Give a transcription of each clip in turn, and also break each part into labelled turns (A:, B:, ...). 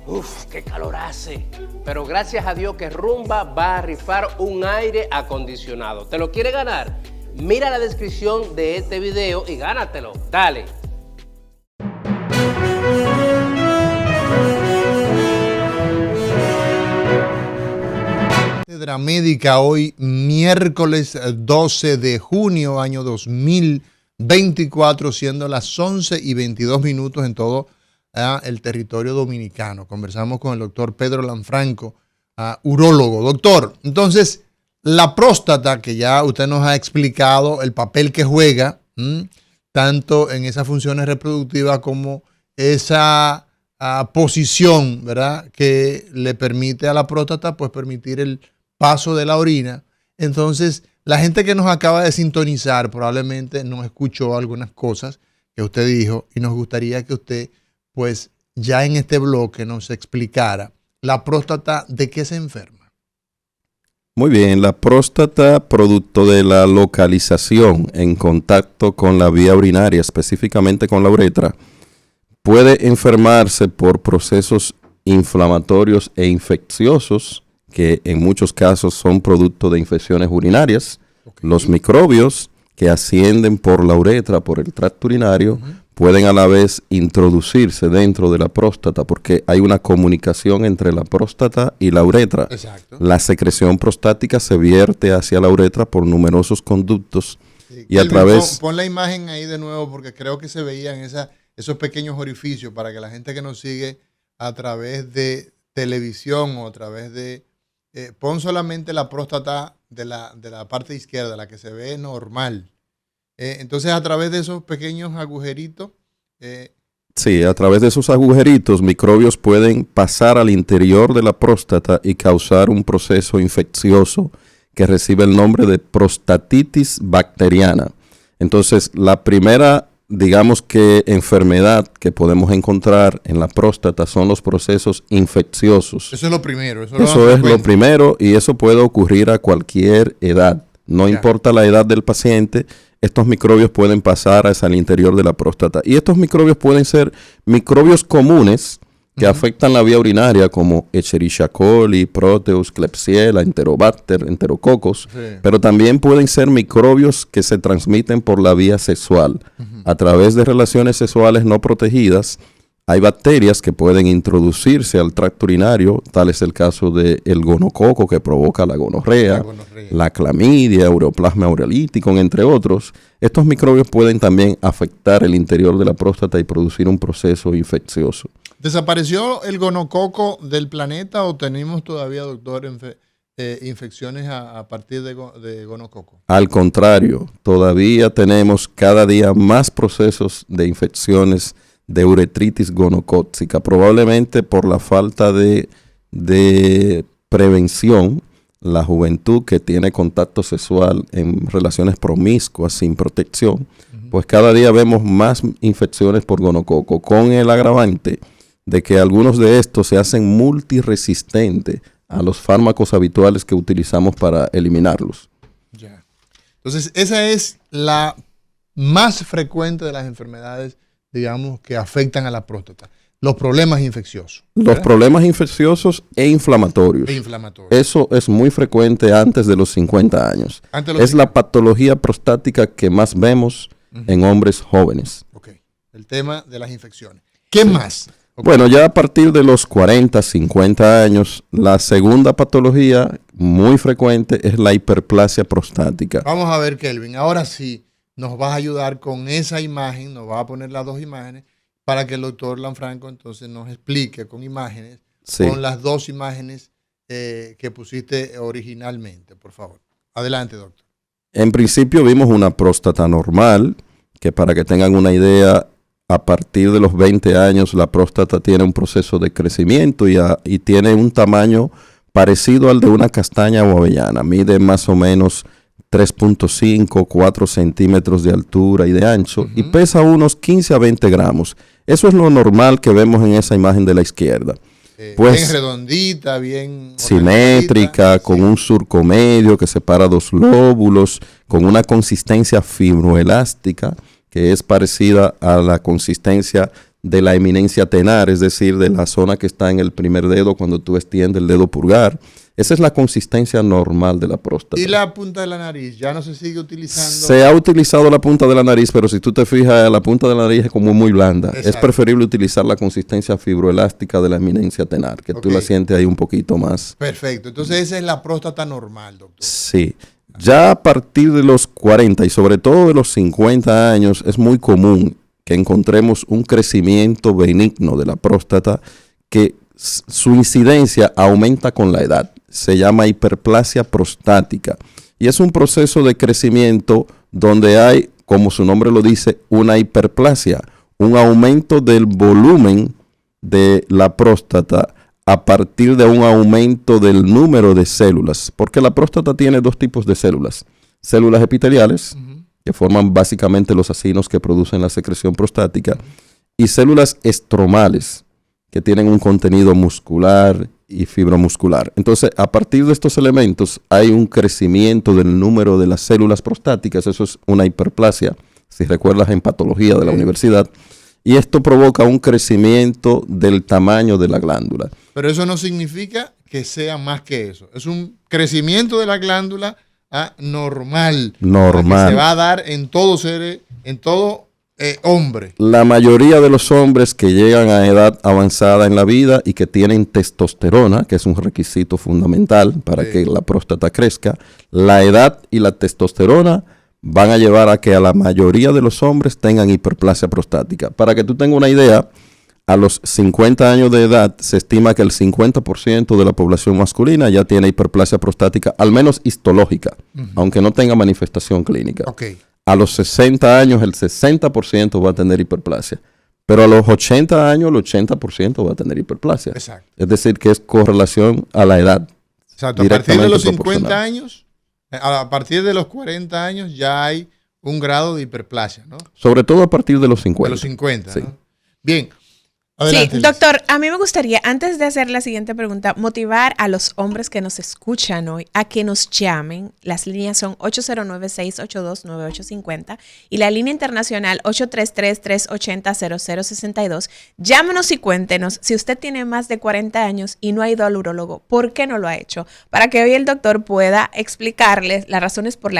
A: Uf, qué calor hace. Pero gracias a Dios que Rumba va a rifar un aire acondicionado. ¿Te lo quiere ganar? Mira la descripción de este video y gánatelo. Dale.
B: Médica hoy, miércoles 12 de junio, año 2024, siendo las 11:22 en todo el territorio dominicano. Conversamos con el doctor Pedro Lanfranco, urólogo. Doctor, entonces, la próstata, que ya usted nos ha explicado el papel que juega, tanto en esas funciones reproductivas como esa posición, ¿verdad?, que le permite a la próstata, pues, permitir el paso de la orina. Entonces, la gente que nos acaba de sintonizar probablemente no escuchó algunas cosas que usted dijo y nos gustaría que usted, pues, ya en este bloque nos explicara la próstata, ¿de qué se enferma?
C: Muy bien, la próstata, producto de la localización en contacto con la vía urinaria, específicamente con la uretra, puede enfermarse por procesos inflamatorios e infecciosos, que en muchos casos son producto de infecciones urinarias. Okay. Los microbios que ascienden por la uretra, por el tracto urinario, pueden a la vez introducirse dentro de la próstata porque hay una comunicación entre la próstata y la uretra. Exacto. La secreción prostática se vierte hacia la uretra por numerosos conductos. Sí, y Kelvin, a través...
B: Pon la imagen ahí de nuevo porque creo que se veían esos pequeños orificios para que la gente que nos sigue a través de televisión o a través de... pon solamente la próstata de la parte izquierda, la que se ve normal. Entonces, a través de esos pequeños agujeritos...
C: sí, a través de esos agujeritos, microbios pueden pasar al interior de la próstata y causar un proceso infeccioso que recibe el nombre de prostatitis bacteriana. Entonces, la primera, digamos que enfermedad que podemos encontrar en la próstata son los procesos infecciosos.
B: Eso es lo primero.
C: Eso es lo primero y eso puede ocurrir a cualquier edad. No importa la edad del paciente, estos microbios pueden pasar hacia el interior de la próstata. Y estos microbios pueden ser microbios comunes que afectan la vía urinaria como Escherichia coli, Proteus, Klebsiella, Enterobacter, Enterococos, pero también pueden ser microbios que se transmiten por la vía sexual. A través de relaciones sexuales no protegidas, hay bacterias que pueden introducirse al tracto urinario, tal es el caso del gonococo que provoca la gonorrea, la clamidia, ureoplasma urolítico, entre otros. Estos microbios pueden también afectar el interior de la próstata y producir un proceso infeccioso.
B: ¿Desapareció el gonococo del planeta o tenemos todavía, doctor, infecciones a partir de gonococo?
C: Al contrario, todavía tenemos cada día más procesos de infecciones de uretritis gonocócica, probablemente por la falta de prevención. La juventud que tiene contacto sexual en relaciones promiscuas sin protección, pues cada día vemos más infecciones por gonococo, con el agravante de que algunos de estos se hacen multiresistentes a los fármacos habituales que utilizamos para eliminarlos.
B: Ya. Entonces, esa es la más frecuente de las enfermedades, digamos, que afectan a la próstata. Los problemas infecciosos.
C: ¿Verdad? Los problemas infecciosos e inflamatorios. Eso es muy frecuente antes de los 50 años. Es la patología prostática que más vemos en hombres jóvenes.
B: Ok. El tema de las infecciones. ¿Qué más? Okay.
C: Bueno, ya a partir de los 40, 50 años, la segunda patología muy frecuente es la hiperplasia prostática.
B: Vamos a ver, Kelvin, ahora sí nos vas a ayudar con esa imagen, nos va a poner las dos imágenes para que el doctor Lanfranco entonces nos explique con imágenes, con las dos imágenes que pusiste originalmente, por favor. Adelante, doctor.
C: En principio vimos una próstata normal, que para que tengan una idea, a partir de los 20 años la próstata tiene un proceso de crecimiento y tiene un tamaño parecido al de una castaña o avellana. Mide más o menos 3.5, 4 centímetros de altura y de ancho y pesa unos 15 a 20 gramos. Eso es lo normal que vemos en esa imagen de la izquierda.
B: Pues, bien redondita, bien
C: simétrica, con un surco medio que separa dos lóbulos, con una consistencia fibroelástica que es parecida a la consistencia de la eminencia tenar, es decir, de la zona que está en el primer dedo cuando tú extiendes el dedo pulgar. Esa es la consistencia normal de la próstata.
B: ¿Y la punta de la nariz? ¿Ya no se sigue utilizando?
C: Se ha utilizado la punta de la nariz, pero si tú te fijas, la punta de la nariz es como muy blanda. Exacto. Es preferible utilizar la consistencia fibroelástica de la eminencia tenar, que tú la sientes ahí un poquito más.
B: Perfecto. Entonces esa es la próstata normal, doctor.
C: Sí. Ya a partir de los 40 y sobre todo de los 50 años es muy común que encontremos un crecimiento benigno de la próstata que su incidencia aumenta con la edad. Se llama hiperplasia prostática y es un proceso de crecimiento donde hay, como su nombre lo dice, una hiperplasia, un aumento del volumen de la próstata a partir de un aumento del número de células, porque la próstata tiene dos tipos de células: células epiteliales, que forman básicamente los acinos que producen la secreción prostática, y células estromales, que tienen un contenido muscular y fibromuscular. Entonces, a partir de estos elementos, hay un crecimiento del número de las células prostáticas. Eso es una hiperplasia, si recuerdas en patología de la universidad. Y esto provoca un crecimiento del tamaño de la glándula.
B: Pero eso no significa que sea más que eso. Es un crecimiento de la glándula normal.
C: Normal.
B: Que se va a dar en todo ser, en todo hombre.
C: La mayoría de los hombres que llegan a edad avanzada en la vida y que tienen testosterona, que es un requisito fundamental para que la próstata crezca, la edad y la testosterona van a llevar a que a la mayoría de los hombres tengan hiperplasia prostática. Para que tú tengas una idea, a los 50 años de edad se estima que el 50% de la población masculina ya tiene hiperplasia prostática, al menos histológica, aunque no tenga manifestación clínica. A los 60 años el 60% va a tener hiperplasia, pero a los 80 años el 80% va a tener hiperplasia.
B: Exacto.
C: Es decir, que es correlación a la edad.
B: Exacto. A partir de los 50 años, a partir de los 40 años ya hay un grado de hiperplasia, ¿no?
C: Sobre todo a partir de los 50.
B: De los 50,
C: sí.
B: ¿no? Bien. Adelante,
D: sí, doctor, a mí me gustaría, antes de hacer la siguiente pregunta, motivar a los hombres que nos escuchan hoy a que nos llamen. Las líneas son 809-682-9850 y la línea internacional 833-380-0062. Llámenos y cuéntenos si usted tiene más de 40 años y no ha ido al urólogo, ¿por qué no lo ha hecho? Para que hoy el doctor pueda explicarles las razones por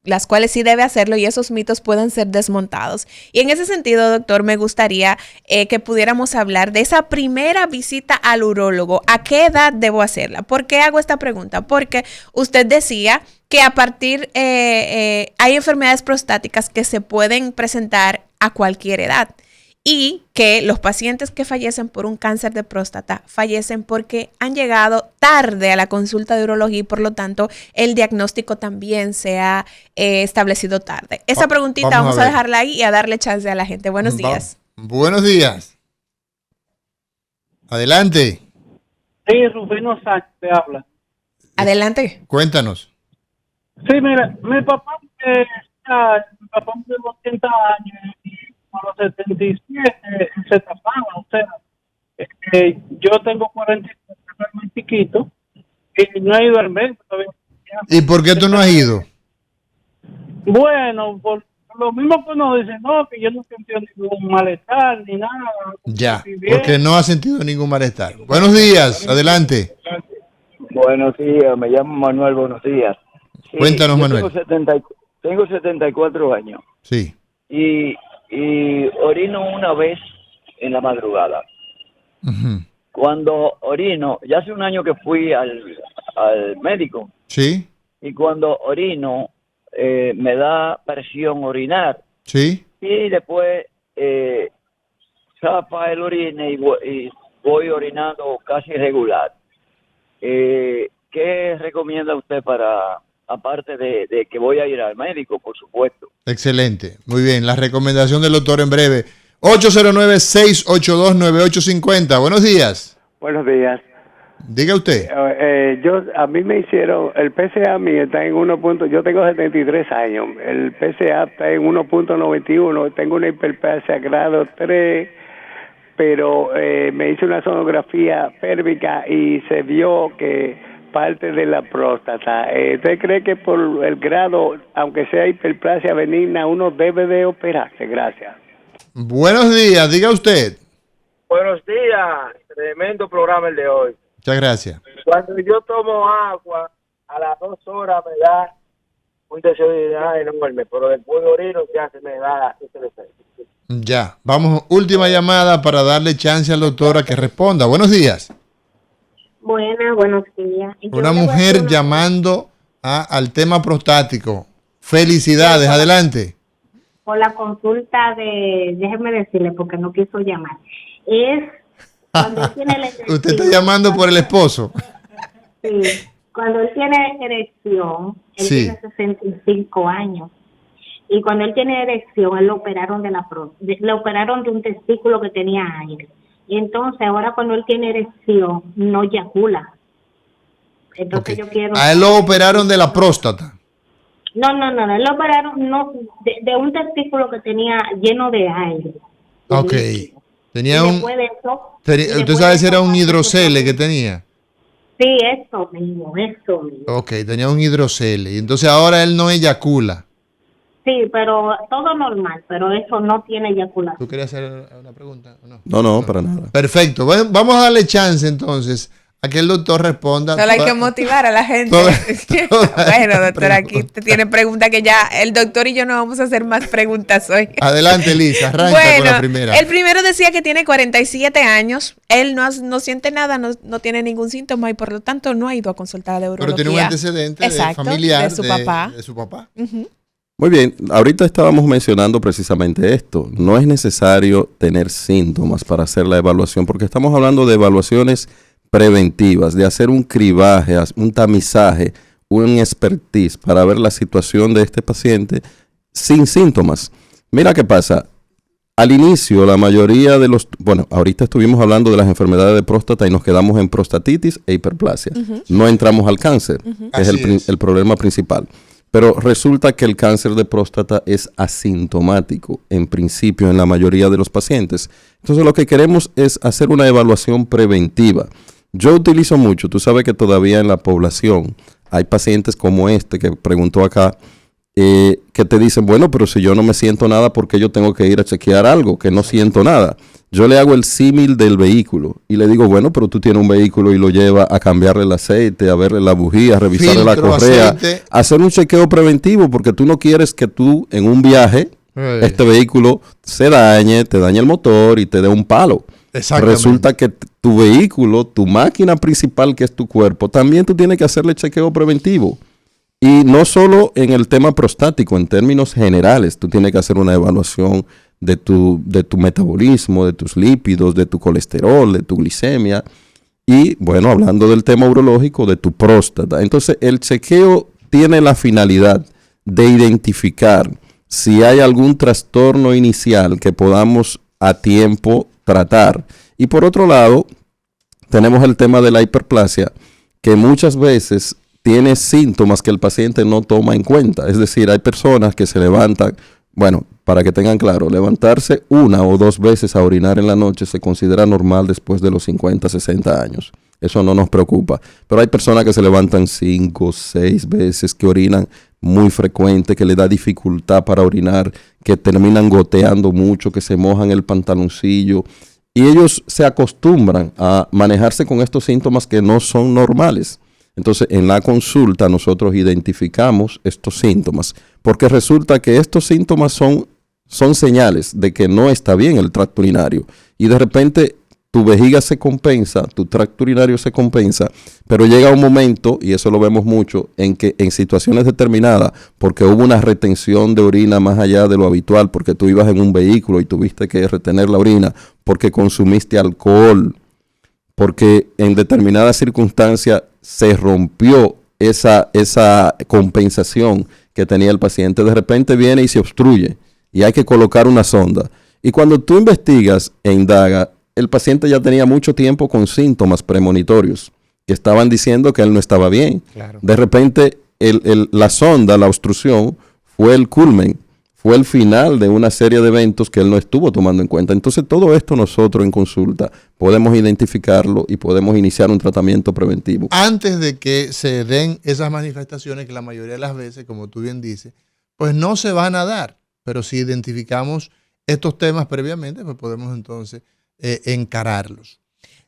D: las cuales sí debe hacerlo y esos mitos pueden ser desmontados. Y en ese sentido, doctor, me gustaría que pudiéramos hablar de esa primera visita al urólogo. ¿A qué edad debo hacerla? ¿Por qué hago esta pregunta? Porque usted decía que a partir, hay enfermedades prostáticas que se pueden presentar a cualquier edad. Y que los pacientes que fallecen por un cáncer de próstata fallecen porque han llegado tarde a la consulta de urología y por lo tanto el diagnóstico también se ha establecido tarde. Esa preguntita vamos a dejarla ahí y a darle chance a la gente. Buenos días.
B: Buenos días. Adelante.
E: Sí, Rufino Sánchez te habla.
D: Adelante.
B: Cuéntanos.
E: Sí, mira, mi papá tiene 80 años y a los 77 se tapaba, o sea, yo tengo 47, muy chiquito y no he ido al médico todavía.
B: ¿Y por qué tú no has ido?
E: Bueno, por lo mismo que uno dice, no, que yo no he sentido ningún malestar ni nada.
B: Ya, porque no has sentido ningún malestar. Buenos días, adelante.
F: Buenos días, me llamo Manuel, buenos días. Sí,
B: cuéntanos, Manuel.
F: Tengo 74 años.
B: Sí.
F: Y orino una vez en la madrugada. Cuando orino, ya hace un año que fui al médico.
B: Sí.
F: Y cuando orino, me da presión orinar.
B: Sí.
F: Y después zapa el orine y voy orinando casi regular. ¿Qué recomienda usted para, aparte de que voy a ir al médico, por supuesto?
B: Excelente, muy bien. La recomendación del doctor en breve. 809-682-9850. Buenos días.
G: Buenos días.
B: Diga usted.
G: A mí me hicieron, el PSA mío está en 1. Yo tengo 73 años. El PSA está en 1.91. Tengo una hiperplasia grado 3, pero me hice una sonografía pélvica y se vio que parte de la próstata. ¿Usted cree que por el grado, aunque sea hiperplasia benigna, uno debe de operarse? Gracias.
B: Buenos días, diga usted.
H: Buenos días, tremendo programa el de hoy.
B: Muchas gracias.
H: Cuando yo tomo agua, a las 2 horas me da un deseo de orinar enorme, pero después de orino ya se me da ese deseo.
B: Ya, vamos, última llamada para darle chance al doctor a que responda. Buenos días.
I: Buenos días.
B: Una mujer llamando al tema prostático. Felicidades, adelante.
I: Por la consulta déjeme decirle porque no quiso llamar. Es cuando él tiene la erección.
B: Usted está llamando por el esposo.
I: Sí, cuando él tiene erección, él tiene 65 años. Y cuando él tiene erección, él lo operaron le operaron de un testículo que tenía aire. Y entonces ahora cuando él tiene erección, no eyacula. Entonces yo quiero...
B: A él lo operaron de la próstata.
I: No, él lo operaron de un testículo que tenía lleno de aire.
B: Ok. Tenía un... ¿Usted sabe si era un hidrocele que tenía?
I: Sí, eso mismo.
B: Ok, tenía un hidrocele. Y entonces ahora él no eyacula.
I: Sí, pero todo normal, pero eso no tiene eyaculación.
B: ¿Tú querías hacer una pregunta o no?
C: No, para nada.
B: Perfecto. Bueno, vamos a darle chance entonces a que el doctor responda.
D: Solo hay que motivar a la gente. Bueno, doctor, aquí te tiene preguntas que ya el doctor y yo no vamos a hacer más preguntas hoy.
B: Adelante, Lisa, arranca con la primera.
D: El primero decía que tiene 47 años, él no siente nada, no tiene ningún síntoma y por lo tanto no ha ido a consultar de urología.
B: Pero tiene un antecedente familiar
D: de su papá.
B: De su papá.
D: Uh-huh.
C: Muy bien, ahorita estábamos mencionando precisamente esto. No es necesario tener síntomas para hacer la evaluación, porque estamos hablando de evaluaciones preventivas, de hacer un cribaje, un tamizaje, un expertise para ver la situación de este paciente sin síntomas. Mira qué pasa. Al inicio, la mayoría de ahorita estuvimos hablando de las enfermedades de próstata y nos quedamos en prostatitis e hiperplasia. Uh-huh. No entramos al cáncer, que es el problema principal. Pero resulta que el cáncer de próstata es asintomático, en principio, en la mayoría de los pacientes. Entonces, lo que queremos es hacer una evaluación preventiva. Yo utilizo mucho, tú sabes que todavía en la población hay pacientes como este que preguntó acá, que te dicen, bueno, pero si yo no me siento nada, ¿por qué yo tengo que ir a chequear algo? Que no siento nada. Yo le hago el símil del vehículo y le digo, bueno, pero tú tienes un vehículo y lo llevas a cambiarle el aceite, a verle la bujía, a revisarle la correa, aceite, hacer un chequeo preventivo, porque tú no quieres que tú en un viaje, este vehículo se dañe, te dañe el motor y te dé un palo. Resulta que tu vehículo, tu máquina principal, que es tu cuerpo, también tú tienes que hacerle chequeo preventivo. Y no solo en el tema prostático, en términos generales, tú tienes que hacer una evaluación de tu metabolismo, de tus lípidos, de tu colesterol, de tu glicemia. Y bueno, hablando del tema urológico, de tu próstata. Entonces, el chequeo tiene la finalidad de identificar si hay algún trastorno inicial que podamos a tiempo tratar. Y por otro lado, tenemos el tema de la hiperplasia, que muchas veces tiene síntomas que el paciente no toma en cuenta. Es decir, hay personas que se levantan, bueno, para que tengan claro, levantarse 1 o 2 veces a orinar en la noche se considera normal después de los 50, 60 años. Eso no nos preocupa. Pero hay personas que se levantan 5, 6 veces, que orinan muy frecuente, que le da dificultad para orinar, que terminan goteando mucho, que se mojan el pantaloncillo. Y ellos se acostumbran a manejarse con estos síntomas que no son normales. Entonces, en la consulta nosotros identificamos estos síntomas, porque resulta que estos síntomas son señales de que no está bien el tracto urinario. Y de repente tu vejiga se compensa, tu tracto urinario se compensa, pero llega un momento, y eso lo vemos mucho, en que en situaciones determinadas, porque hubo una retención de orina más allá de lo habitual, porque tú ibas en un vehículo y tuviste que retener la orina, porque consumiste alcohol, porque en determinadas circunstancias se rompió esa compensación que tenía el paciente. De repente viene y se obstruye y hay que colocar una sonda. Y cuando tú investigas e indagas, el paciente ya tenía mucho tiempo con síntomas premonitorios que estaban diciendo que él no estaba bien. Claro. De repente la sonda, la obstrucción, fue el culmen, fue el final de una serie de eventos que él no estuvo tomando en cuenta. Entonces, todo esto nosotros en consulta podemos identificarlo y podemos iniciar un tratamiento preventivo.
B: Antes de que se den esas manifestaciones, que la mayoría de las veces, como tú bien dices, pues no se van a dar. Pero si identificamos estos temas previamente, pues podemos entonces encararlos.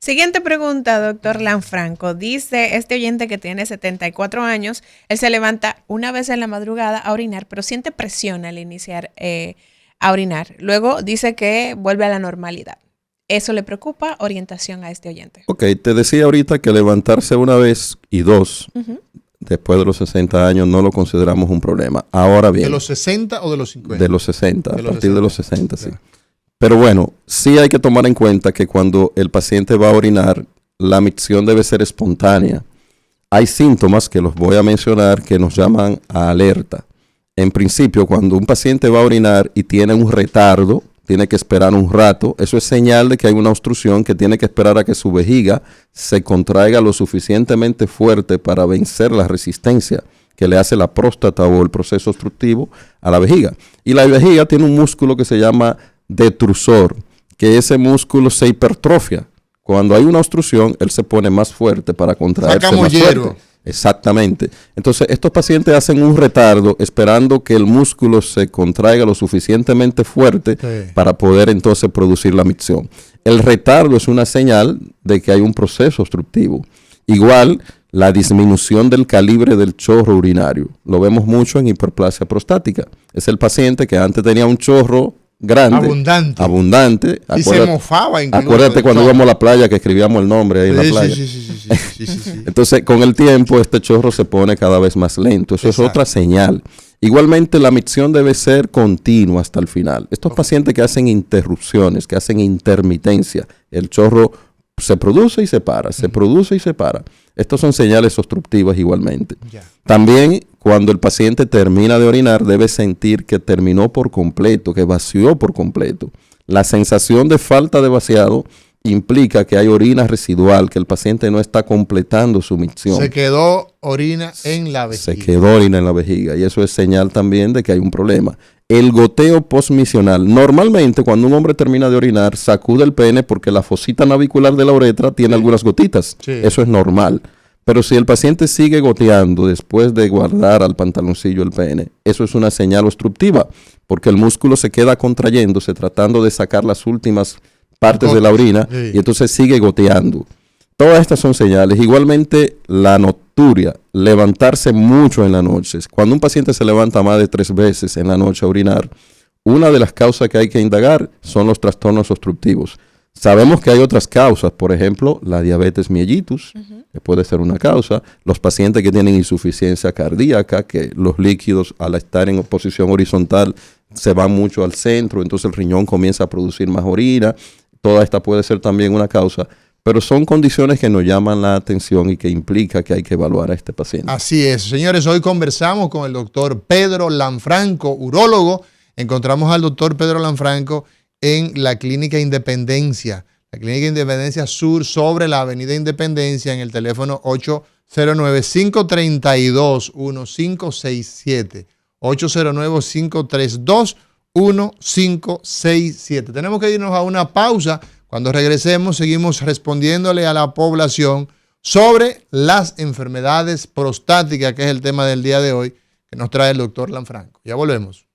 D: Siguiente pregunta, doctor Lanfranco. Dice este oyente que tiene 74 años, él se levanta una vez en la madrugada a orinar, pero siente presión al iniciar a orinar. Luego dice que vuelve a la normalidad. ¿Eso le preocupa? Orientación a este oyente.
C: Ok, te decía ahorita que levantarse una vez y dos, después de los 60 años, no lo consideramos un problema. Ahora bien.
B: ¿De los 60 o de los 50?
C: De los 60, a partir de los 60, sí. Pero bueno, sí hay que tomar en cuenta que cuando el paciente va a orinar, la micción debe ser espontánea. Hay síntomas que los voy a mencionar que nos llaman a alerta. En principio, cuando un paciente va a orinar y tiene un retardo, tiene que esperar un rato, eso es señal de que hay una obstrucción que tiene que esperar a que su vejiga se contraiga lo suficientemente fuerte para vencer la resistencia que le hace la próstata o el proceso obstructivo a la vejiga. Y la vejiga tiene un músculo que se llama detrusor, que ese músculo se hipertrofia. Cuando hay una obstrucción, él se pone más fuerte para contraerse más fuerte. Exactamente. Entonces, estos pacientes hacen un retardo esperando que el músculo se contraiga lo suficientemente fuerte para poder entonces producir la micción. El retardo es una señal de que hay un proceso obstructivo. Igual, la disminución del calibre del chorro urinario. Lo vemos mucho en hiperplasia prostática. Es el paciente que antes tenía un chorro grande, abundante.
B: Y se mofaba incluso.
C: Acuérdate cuando íbamos a la playa que escribíamos el nombre ahí en la playa. Sí. Entonces, con el tiempo, este chorro se pone cada vez más lento. Eso es otra señal. Igualmente, la micción debe ser continua hasta el final. Estos pacientes que hacen interrupciones, que hacen intermitencia, el chorro se produce y se para, se produce y se para. Estos son señales obstructivas igualmente. También, cuando el paciente termina de orinar, debe sentir que terminó por completo, que vació por completo. La sensación de falta de vaciado implica que hay orina residual, que el paciente no está completando su micción.
B: Se quedó orina en la vejiga.
C: Se quedó orina en la vejiga y eso es señal también de que hay un problema. El goteo postmisional. Normalmente cuando un hombre termina de orinar, sacude el pene porque la fosita navicular de la uretra tiene algunas gotitas. Eso es normal. Pero si el paciente sigue goteando después de guardar al pantaloncillo el pene, eso es una señal obstructiva porque el músculo se queda contrayéndose tratando de sacar las últimas partes de la orina y entonces sigue goteando. Todas estas son señales. Igualmente la nocturia, levantarse mucho en la noche. Cuando un paciente se levanta más de 3 veces en la noche a orinar, una de las causas que hay que indagar son los trastornos obstructivos. Sabemos que hay otras causas, por ejemplo, la diabetes mellitus, que puede ser una causa, los pacientes que tienen insuficiencia cardíaca, que los líquidos al estar en posición horizontal se van mucho al centro, entonces el riñón comienza a producir más orina, toda esta puede ser también una causa, pero son condiciones que nos llaman la atención y que implica que hay que evaluar a este paciente.
B: Así es, señores, hoy conversamos con el doctor Pedro Lanfranco, urólogo. Encontramos al doctor Pedro Lanfranco en la Clínica Independencia, la Clínica Independencia Sur sobre la Avenida Independencia en el teléfono 809-532-1567. 809-532-1567. Tenemos que irnos a una pausa. Cuando regresemos, seguimos respondiéndole a la población sobre las enfermedades prostáticas, que es el tema del día de hoy, que nos trae el doctor Lanfranco. Ya volvemos.